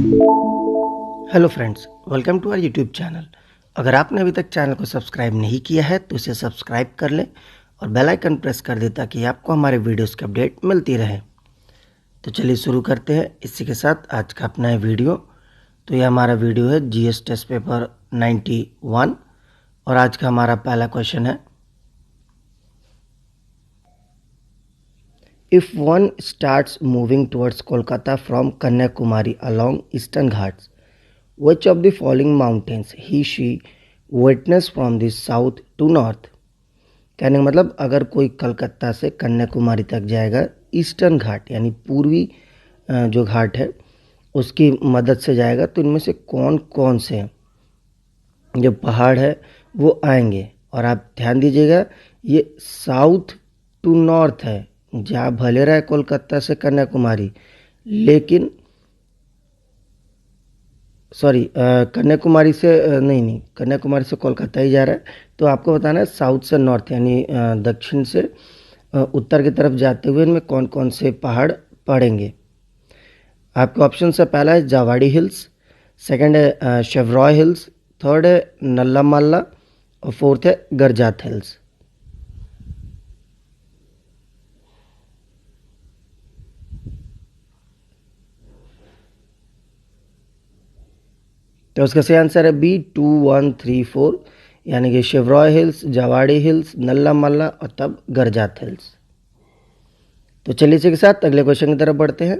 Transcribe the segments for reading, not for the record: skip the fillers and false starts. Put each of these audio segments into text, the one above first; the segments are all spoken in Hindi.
Hello friends, welcome to our YouTube channel. अगर आपने अभी तक चैनल को सब्सक्राइब नहीं किया है तो इसे सब्सक्राइब कर लें और बेल आइकन प्रेस कर दें ताकि आपको हमारे वीडियोस की अपडेट मिलती रहे। तो चलिए शुरू करते हैं इसी के साथ आज का अपना ये वीडियो। तो ये हमारा वीडियो है जीएस टेस्ट पेपर 91 और आज का हमारा पहला क्वेश्चन है, If one starts moving towards Kolkata from Kanyakumari along Eastern Ghats, which of the following mountains she witness from the south to north? कहने का मतलब अगर कोई कलकत्ता से कन्याकुमारी तक जाएगा ईस्टर्न घाट यानी पूर्वी जो घाट है उसकी मदद से जाएगा तो इनमें से कौन कौन से जो पहाड़ है वो आएंगे। और आप ध्यान दीजिएगा ये साउथ टू नॉर्थ है, जहाँ भले रहे कोलकाता से कन्याकुमारी लेकिन कन्याकुमारी से नहीं कन्याकुमारी से कोलकाता ही जा रहा है। तो आपको बताना है साउथ से नॉर्थ यानी दक्षिण से उत्तर की तरफ जाते हुए इनमें कौन कौन से पहाड़ पड़ेंगे। आपके ऑप्शन से पहला है जावाड़ी हिल्स, सेकंड है शेवरॉय हिल्स, थर्ड है नल्लामल्ला और फोर्थ है गरजात हिल्स। तो उसका सही आंसर है बी 2, 1, 3, 4 यानी कि शेवरॉय हिल्स, जावाड़ी हिल्स, नल्लामल्ला और तब गरजात हिल्स। तो चलिए इसी के साथ अगले क्वेश्चन की तरफ बढ़ते हैं।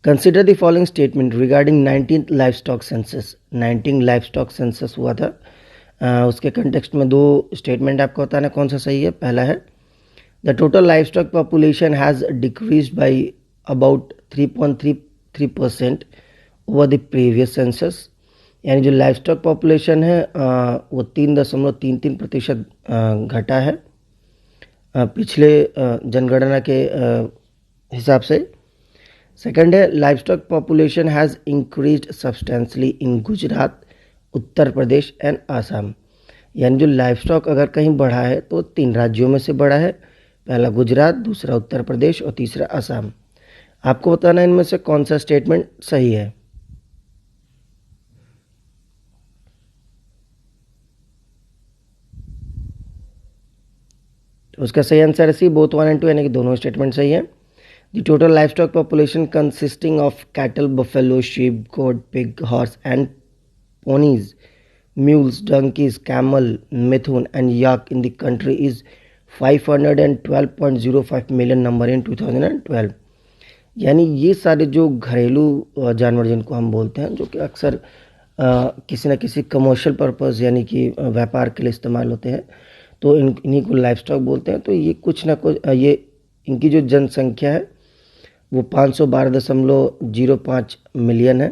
Consider the following statement regarding 19th livestock census. 19 livestock census हुआ था, उसके कंटेक्स्ट में दो स्टेटमेंट आपको बताना कौन सा सही है। पहला है the total livestock population has decreased by about 3.33% over the previous census, यानी जो लाइफ स्टॉक पॉपुलेशन है वो 3.33% घटा है पिछले जनगणना के हिसाब से। सेकंड है life stock population has increased substantially in Gujarat, Uttar Pradesh and Assam, यानी जो लाइफ स्टॉक अगर कहीं बढ़ा है तो 3 राज्यों में से बढ़ा है, पहला गुजरात, दूसरा उत्तर प्रदेश और तीसरा आसाम। आपको बताना है इनमें से कौन सा स्टेटमेंट सही है। तो उसका सही आंसर है सी, बोथ 1 and 2 यानी कि दोनों स्टेटमेंट सही है। The total livestock population consisting of cattle, buffalo, sheep, goat, pig, horse and ponies, mules, donkeys, camel, methuen and yak in the country is 512.05 million number in 2012। यानी ये सारे जो घरेलू जानवर जिनको हम बोलते हैं जो कि अक्सर किसी न किसी कमर्शियल पर्पस यानी कि व्यापार के लिए इस्तेमाल होते हैं तो इन्हीं को लाइफ स्टॉक बोलते हैं। तो ये कुछ ना कुछ ये इनकी जो जनसंख्या है वो 512.05 मिलियन है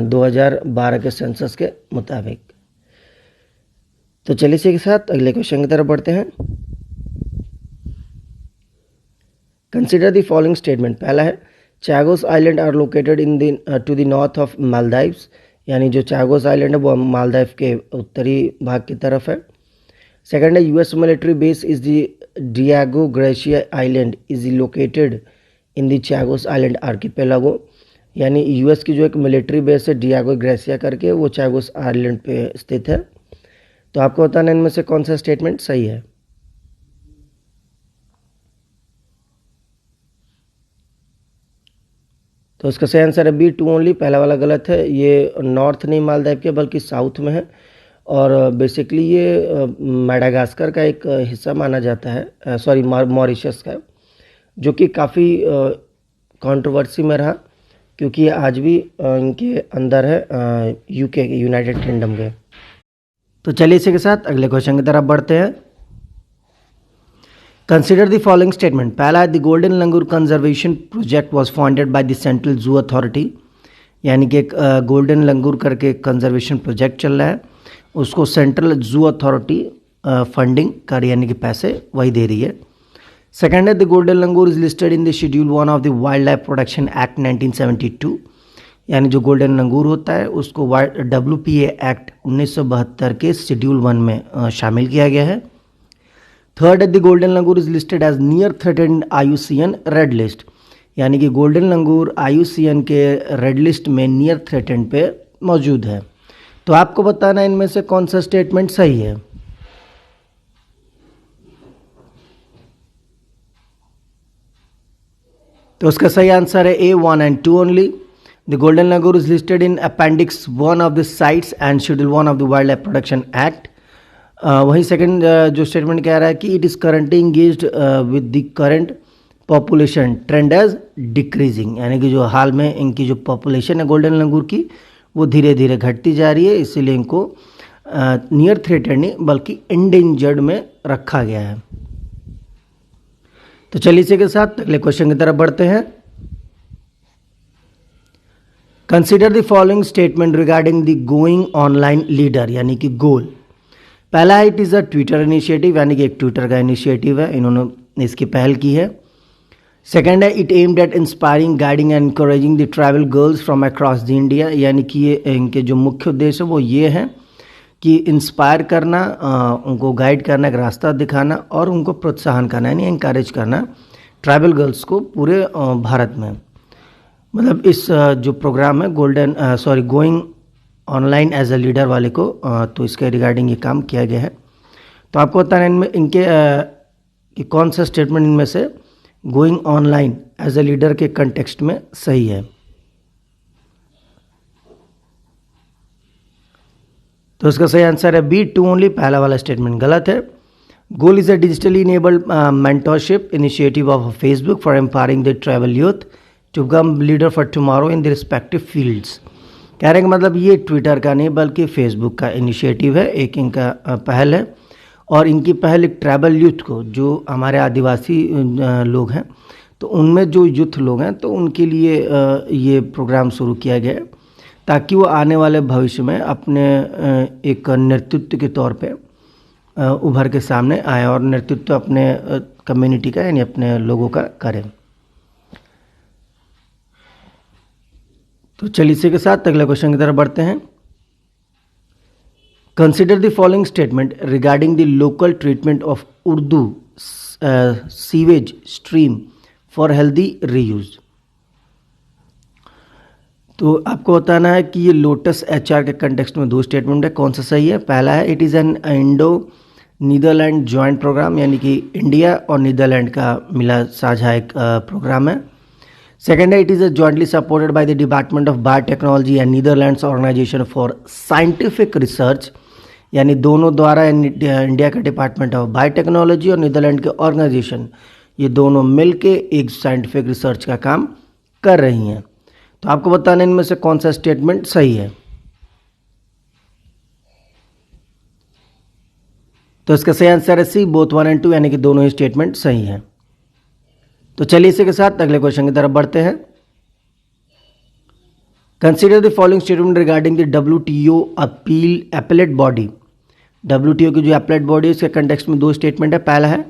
2012 के सेंसस के मुताबिक। तो चलिए इसी के साथ अगले क्वेश्चन की तरफ बढ़ते हैं। Consider the following statement. पहला है Chagos island are located in the to the north of Maldives, यानी जो चैगोस आइलैंड है वो मालदीव के उत्तरी भाग की तरफ है। सेकंड है US military base is the Diego Garcia island is located in the Chagos island archipelago, यानी यूएस की जो एक मिलिट्री बेस है डियागो ग्रेशिया करके वो चैगोस आइलैंड पे स्थित है। तो आपको बताना इनमें से कौन सा स्टेटमेंट सही है। तो इसका सही आंसर है बी 2 ओनली, पहला वाला गलत है। ये नॉर्थ नहीं मालदीव के बल्कि साउथ में है और बेसिकली ये मेडागास्कर का एक हिस्सा माना जाता है, सॉरी मॉरिशस का, जो कि काफ़ी कंट्रोवर्सी में रहा क्योंकि ये आज भी इनके अंदर है यूके के, यूनाइटेड किंगडम के। तो चलिए इसी के साथ अगले क्वेश्चन की तरफ बढ़ते हैं। Consider the following statement. पहला है the golden langur conservation project was funded by the central zoo authority, यानी कि एक गोल्डन लंगूर करके कंजर्वेशन प्रोजेक्ट चल रहा है, उसको सेंट्रल जू अथॉरिटी फंडिंग कर यानी कि पैसे वही दे रही है। सेकंड है the golden langur is listed in the schedule 1 of the wildlife protection act 1972, यानी जो गोल्डन लंगूर होता है उसको WPA एक्ट 1972 के शेड्यूल 1 में शामिल किया गया है। Third, the golden langur is listed as near threatened IUCN red list, यानी कि गोल्डन लंगूर IUCN के रेड लिस्ट में नियर थ्रेटेंड पे मौजूद है। तो आपको बताना है इनमें से कौन सा स्टेटमेंट सही है। तो उसका सही आंसर है A 1 and 2 only. The golden langur is listed in appendix 1 of the CITES and schedule 1 of the wildlife protection act. वहीं सेकंड जो स्टेटमेंट कह रहा है कि it is currently engaged with the current population trend as decreasing, यानी कि जो हाल में इनकी जो पॉपुलेशन है गोल्डन लंगूर की वो धीरे धीरे घटती जा रही है, इसीलिए इनको नियर थ्रेटेड नहीं बल्कि एंडेंजर्ड में रखा गया है। तो चलिए इसी के साथ अगले क्वेश्चन की तरफ बढ़ते हैं। Consider the following statement regarding the going online leader, यानी कि गोल। पहला है it is a Twitter initiative, यानी कि एक ट्विटर का इनिशिएटिव है, इन्होंने इसकी पहल की है। सेकेंड है it aimed at inspiring guiding and encouraging the travel girls from across the India, यानी कि ये इनके जो मुख्य उद्देश्य है वो ये है कि इंस्पायर करना, उनको गाइड करना, एक रास्ता दिखाना और उनको प्रोत्साहन करना, यानी इंकरेज करना ट्राइबल गर्ल्स को पूरे भारत में। मतलब इस जो प्रोग्राम है going online as a leader वाले को, तो इसके रिगार्डिंग ये काम किया गया है। तो आपको बताना है इनमें इनके कि कौन सा स्टेटमेंट इनमें से going online as a leader के कंटेक्स्ट में सही है। तो इसका सही आंसर है B 2 ओनली, पहला वाला स्टेटमेंट गलत है। Goal is a digitally enabled mentorship initiative of Facebook for empowering the tribal youth to become leader for tomorrow in the respective fields. कह रहे हैं कि मतलब ये ट्विटर का नहीं बल्कि फेसबुक का इनिशिएटिव है, एक इनका पहल है और इनकी पहल एक ट्राइबल यूथ को, जो हमारे आदिवासी लोग हैं तो उनमें जो यूथ लोग हैं तो उनके लिए ये प्रोग्राम शुरू किया गया है ताकि वो आने वाले भविष्य में अपने एक नेतृत्व के तौर पे उभर के सामने आए और नेतृत्व अपने कम्युनिटी का यानी अपने लोगों का करें। तो चलिए इसी के साथ अगले क्वेश्चन की तरफ बढ़ते हैं। Consider the following statement regarding the local treatment of Urdu sewage stream for healthy reuse. तो आपको बताना है कि ये लोटस HR के कंटेक्स्ट में दो स्टेटमेंट है, कौन सा सही है। पहला है it is an Indo Netherland joint programme, यानी कि इंडिया और नीदरलैंड का मिला साझा एक प्रोग्राम है। सेकेंड है it is jointly supported by the department of biotechnology and Netherlands organisation for scientific research, यानी दोनों द्वारा इंडिया का डिपार्टमेंट ऑफ बायोटेक्नोलॉजी और नीदरलैंड के ऑर्गेनाइजेशन ये दोनों मिलके एक साइंटिफिक रिसर्च का काम कर रही हैं। तो आपको बताना इनमें से कौन सा स्टेटमेंट सही है। तो इसका सही आंसर है C बोथ 1 and 2, यानी कि दोनों ही स्टेटमेंट सही हैं। तो चलिए इसी के साथ अगले क्वेश्चन की तरफ बढ़ते हैं। Consider the following statement regarding the WTO appellate body. WTO की जो अपीलेट बॉडी है इसके कंटेक्स्ट में दो स्टेटमेंट है। पहला है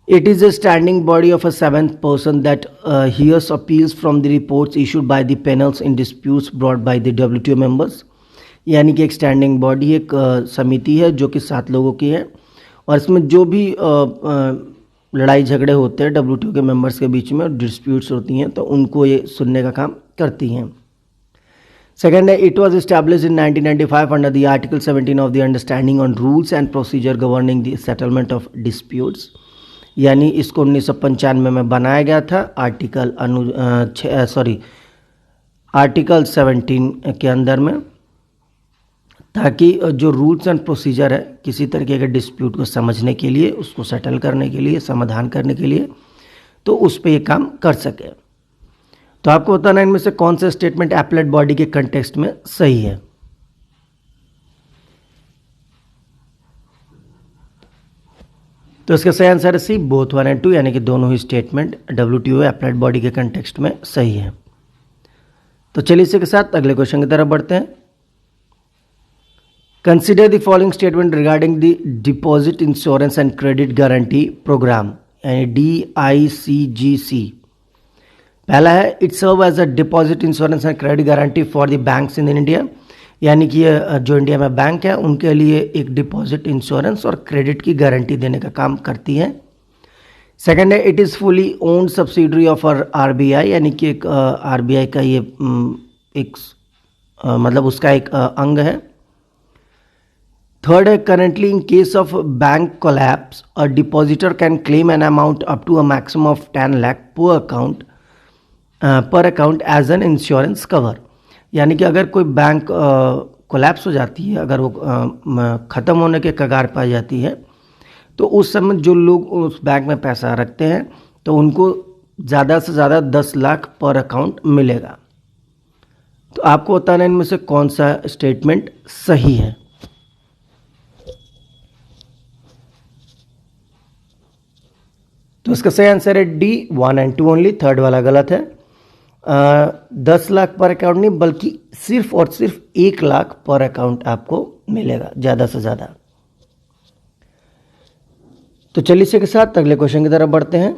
it is a standing body of a seventh person that hears appeals from the reports issued by the panels in disputes brought by the WTO members, यानी कि एक स्टैंडिंग बॉडी एक समिति है जो कि 7 लोगों की है और इसमें जो भी लड़ाई झगड़े होते हैं WTO के मेंबर्स के बीच में, डिस्प्यूट्स होती हैं तो उनको ये सुनने का काम करती हैं। सेकेंड है it was established in 1995 under the article 17 of the understanding on rules and procedure governing the settlement of disputes, यानी इसको 1995 में बनाया गया था आर्टिकल 17 के अंदर में, ताकि जो रूल्स एंड प्रोसीजर है किसी तरीके के डिस्प्यूट को समझने के लिए, उसको सेटल करने के लिए, समाधान करने के लिए, तो उस पर ये काम कर सके। तो आपको बताना इनमें से कौन सा स्टेटमेंट अपीलेट बॉडी के कंटेक्स्ट में सही है। तो इसका सही आंसर है C बोथ 1 and 2, यानी कि दोनों ही स्टेटमेंट WTO अपीलेट बॉडी के कंटेक्स्ट में सही है। तो चलिए इसी के साथ अगले क्वेश्चन की तरफ बढ़ते हैं। Consider the following statement regarding the deposit insurance and credit guarantee programme, यानी DICGC। पहला है it serve as a deposit insurance and credit guarantee for the banks in India, यानी कि जो इंडिया में बैंक है उनके लिए एक डिपॉजिट इंश्योरेंस और क्रेडिट की गारंटी देने का काम करती है। सेकंड है it is fully owned subsidiary of RBI, यानी कि एक आरबीआई का ये एक मतलब उसका एक अंग है। थर्ड है currently in case of bank collapse a depositor can claim an amount up to a maximum of 10 lakh per account as an insurance cover, यानी कि अगर कोई बैंक कोलैप्स हो जाती है, अगर वो ख़त्म होने के कगार पर आ जाती है, तो उस समय जो लोग उस बैंक में पैसा रखते हैं तो उनको ज़्यादा से ज़्यादा 10 लाख पर अकाउंट मिलेगा। तो आपको बताना है इनमें से कौन सा स्टेटमेंट सही है। तो इसका सही आंसर है डी 1 and 2 ओनली, थर्ड वाला गलत है। 10 लाख पर अकाउंट नहीं बल्कि सिर्फ और सिर्फ 1 लाख पर अकाउंट आपको मिलेगा ज़्यादा से ज़्यादा। तो चलिए इसी के साथ अगले क्वेश्चन की तरफ बढ़ते हैं।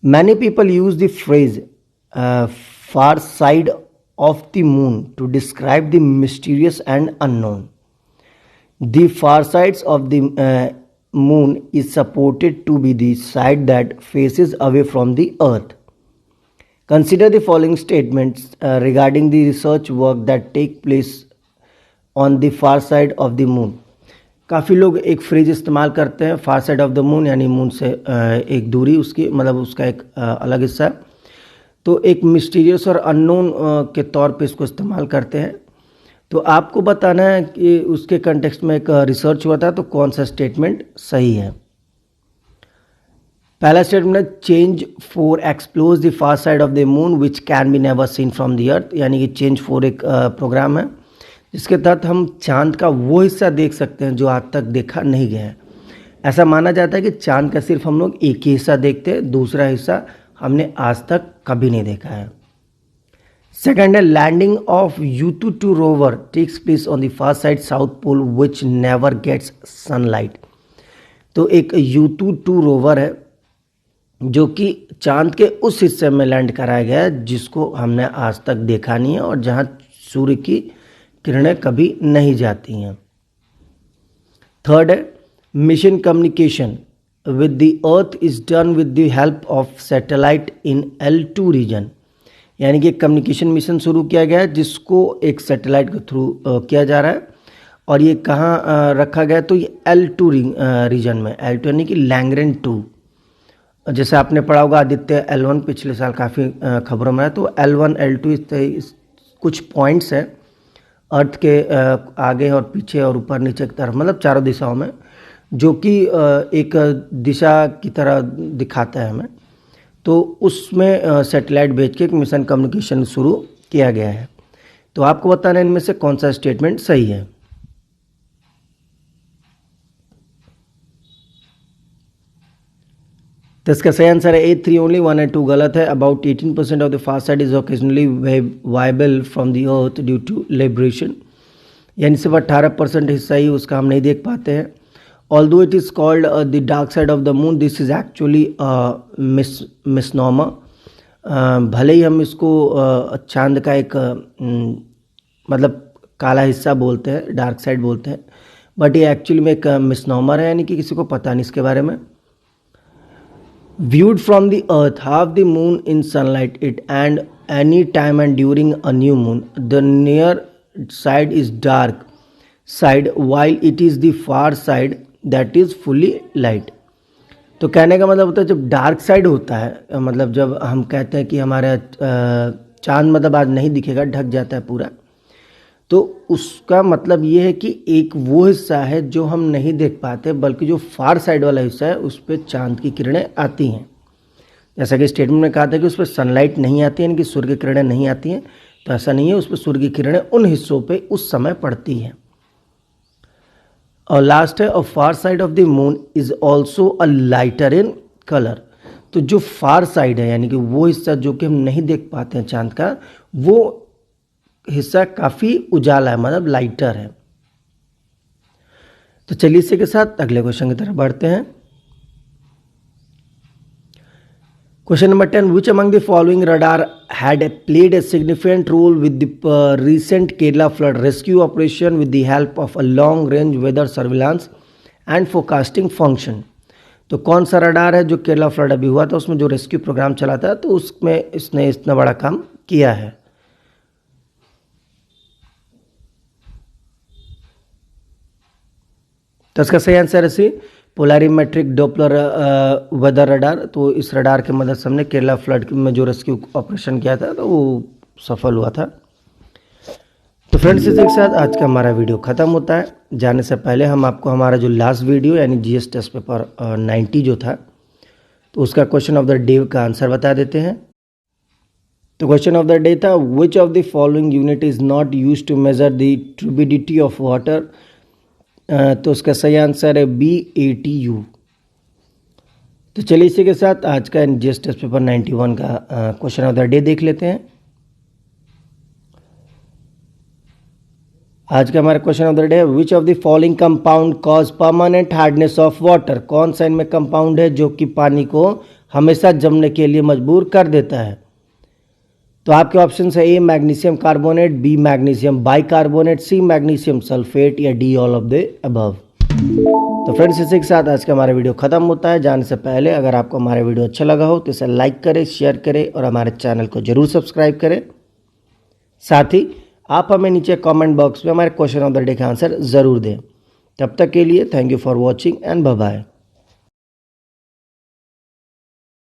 Many people use the phrase far side of the moon to describe the mysterious and unknown. The far sides of the moon is supported to be the side that faces away from the earth. Consider the following statements regarding the research work that take place on the far side of the moon. काफ़ी लोग एक फ्रेज इस्तेमाल करते हैं फार साइड ऑफ द मून, यानी मून से एक दूरी उसकी मतलब उसका एक अलग हिस्सा, तो एक मिस्टीरियस और अननोन के तौर पे इसको इस्तेमाल करते हैं। तो आपको बताना है कि उसके कंटेक्स्ट में एक रिसर्च हुआ था, तो कौन सा स्टेटमेंट सही है। पहला स्टेटमेंट है change 4 explores the far side of the moon which can be never seen from the अर्थ, यानी कि चेंज 4 एक प्रोग्राम है जिसके तहत हम चांद का वो हिस्सा देख सकते हैं जो आज तक देखा नहीं गया है। ऐसा माना जाता है कि चांद का सिर्फ हम लोग एक ही हिस्सा देखते हैं, दूसरा हिस्सा हमने आज तक कभी नहीं देखा है। सेकेंड है landing of U22 rover takes place on the far side south pole which never gets sunlight. तो एक U22 रोवर है जो कि चांद के उस हिस्से में लैंड कराया गया है जिसको हमने आज तक देखा नहीं है और जहां सूर्य की किरणें कभी नहीं जाती हैं। थर्ड है mission communication with the earth is done with the help of satellite in L2 region, यानी कि कम्युनिकेशन मिशन शुरू किया गया है जिसको एक सैटेलाइट के थ्रू किया जा रहा है और ये कहाँ रखा गया है, तो ये L2 रीजन में, L2 यानी कि लैंग्रेंज 2। जैसे आपने पढ़ा होगा आदित्य L1 पिछले साल काफ़ी खबरों में है, तो L1 L2 कुछ पॉइंट्स हैं अर्थ के आगे और पीछे और ऊपर नीचे की तरफ, मतलब चारों दिशाओं में, जो कि एक दिशा की तरह दिखाता है हमें। तो उसमें सैटेलाइट भेज के एक मिशन कम्युनिकेशन शुरू किया गया है। तो आपको बताना है इनमें से कौन सा स्टेटमेंट सही है। तो इसका सही आंसर है A3 ओनली, 1 and 2 गलत है। About 18% of the far side is occasionally visible from the earth due to libration, यानी सिर्फ 18% हिस्सा ही उसका हम नहीं देख पाते हैं। Although it is called the dark side of the moon, this is actually misnomer. भले ही हम इसको चांद का एक मतलब काला हिस्सा बोलते हैं, डार्क साइड बोलते हैं, बट ये एक्चुअली में एक मिसनॉमर है, यानी कि किसी को पता नहीं इसके बारे में। Viewed from the earth, half the moon in sunlight it and any time and during a new moon, the near side is dark side while it is the far side that is fully light. तो कहने का मतलब होता है जब डार्क साइड होता है, मतलब जब हम कहते हैं कि हमारा चांद मतलब आज नहीं दिखेगा, ढक जाता है पूरा, तो उसका मतलब ये है कि एक वो हिस्सा है जो हम नहीं देख पाते, बल्कि जो फार साइड वाला हिस्सा है उस पर चांद की किरणें आती हैं। जैसा कि स्टेटमेंट में कहा था कि उस पर सनलाइट नहीं आती है, यानी कि सूर्य की किरणें नहीं आती हैं, तो ऐसा नहीं है, उस पर सूर्य की किरणें उन हिस्सों पे उस समय पड़ती हैं। और लास्ट है, a far side of the moon is also a lighter in colour. तो जो फार साइड है, यानी कि वो हिस्सा जो कि हम नहीं देख पाते हैं चांद का, वो हिस्सा काफ़ी उजाला है, मतलब लाइटर है। तो चलिए इसी के साथ अगले क्वेश्चन की तरफ बढ़ते हैं। Question number 10, which among the following radar had played a significant role with the recent Kerala flood rescue operation with the help of a long range weather surveillance and forecasting function. तो कौन सा रडार है जो केरला फ्लड अभी हुआ था उसमें जो रेस्क्यू प्रोग्राम चला था, तो उसमें इसने इतना बड़ा काम किया है। तो इसका सही आंसर है सी, पोलरिमेट्रिक डॉपलर वेदर रडार। तो इस रडार की मदद से हमने केरला फ्लड में जो रेस्क्यू ऑपरेशन किया था तो वो सफल हुआ था। तो फ्रेंड्स, इसी के साथ आज का हमारा वीडियो ख़त्म होता है। जाने से पहले हम आपको हमारा जो लास्ट वीडियो यानी जीएस टेस्ट पेपर 90 जो था, तो उसका क्वेश्चन ऑफ द डे का आंसर बता देते हैं। तो क्वेश्चन ऑफ द डे था, which of the following unit is not use to measure the turbidity of water. तो उसका सही आंसर है BATU। तो चलिए इसी के साथ आज का जीएस टेस्ट पेपर 91 का क्वेश्चन ऑफ द डे देख लेते हैं। आज का हमारा क्वेश्चन ऑफ द डे है, विच of the following compound cause permanent hardness of water. कौन सा इनमें कंपाउंड है जो कि पानी को हमेशा जमने के लिए मजबूर कर देता है। तो आपके ऑप्शन है A magnesium carbonate, B magnesium bicarbonate, C magnesium sulphate या D all of the above. तो फ्रेंड्स, इसी के साथ आज का हमारा वीडियो खत्म होता है। जाने से पहले अगर आपको हमारा वीडियो अच्छा लगा हो तो इसे लाइक करें, शेयर करें और हमारे चैनल को जरूर सब्सक्राइब करें। साथ ही आप हमें नीचे कमेंट बॉक्स में हमारे क्वेश्चन ऑफ द डे का आंसर ज़रूर दें। तब तक के लिए thank you for watching and bye bye.